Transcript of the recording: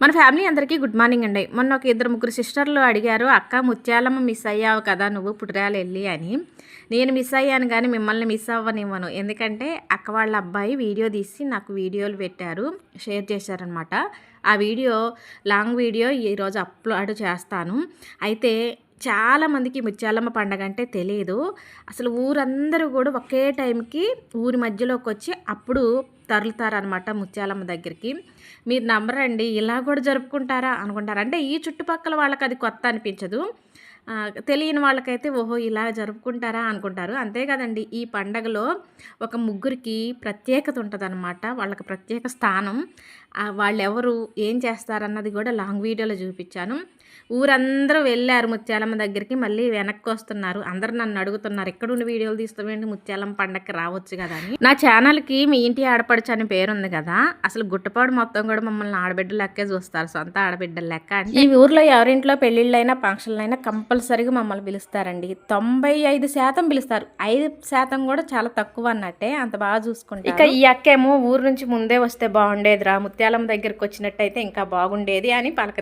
మన ఫ్యామిలీ అందరికీ good morning అండి. మొన్న ఒక ఇద్దరు ముగ్గురు సిస్టర్లు అడిగారు, అక్క ముత్యాలమ్మ మిస్ అయ్యావు కదా నువ్వు పుట్టిరాలు వెళ్ళి అని. నేను మిస్ అయ్యాను కానీ మిమ్మల్ని మిస్ అవ్వనివ్వను. ఎందుకంటే అక్క వాళ్ళ అబ్బాయి వీడియో తీసి నాకు వీడియోలు పెట్టారు, షేర్ చేశారనమాట. ఆ వీడియో లాంగ్ వీడియో ఈరోజు అప్లోడ్ చేస్తాను. అయితే చాలామందికి ముత్యాలమ్మ పండగ అంటే తెలియదు. అసలు ఊరందరూ కూడా ఒకే టైంకి ఊరి మధ్యలోకి వచ్చి అప్పుడు తరులుతారనమాట ముత్యాలమ్మ దగ్గరికి. మీరు నమ్మరండి, ఇలా కూడా జరుపుకుంటారా అనుకుంటారు. అంటే ఈ చుట్టుపక్కల వాళ్ళకి అది కొత్త అనిపించదు, తెలియని వాళ్ళకైతే ఓహో ఇలా జరుపుకుంటారా అనుకుంటారు. అంతే కదండి, ఈ పండగలో ఒక ముగ్గురికి ప్రత్యేకత ఉంటుందన్నమాట. వాళ్ళకి ప్రత్యేక స్థానం. వాళ్ళెవరు ఏం చేస్తారన్నది కూడా లాంగ్ వీడియోలో చూపించాను. ఊరందరూ వెళ్ళారు ముత్యాలమ్మ దగ్గరికి, మళ్ళీ వెనక్కి వస్తున్నారు. అందరూ నన్ను అడుగుతున్నారు, ఎక్కడుండి వీడియోలు తీస్తామేంటి, ముత్యాలమ్మ పండగకి రావచ్చు కదా అని. నా ఛానల్కి మీ ఇంటి ఆడపడుచు అని పేరుంది కదా, అసలు గుట్టపాడు మొత్తం కూడా మమ్మల్ని ఆడబిడ్డ లెక్కే చూస్తారు, సొంత ఆడబిడ్డల లెక్క. అంటే ఈ ఊర్లో ఎవరింట్లో పెళ్ళిళ్ళైనా ఫంక్షన్లైనా కంపల్సరీగా మమ్మల్ని పిలుస్తారండి. 95% పిలుస్తారు, 5% కూడా చాలా తక్కువ అన్నట్టే, అంత బాగా చూసుకుంటారు. ఇక ఈ అక్కేమో ఊరు నుంచి ముందే వస్తే బాగుండేదిరా, ముత్యాలమ్మ దగ్గరికి వచ్చినట్టయితే ఇంకా బాగుండేది అని పలక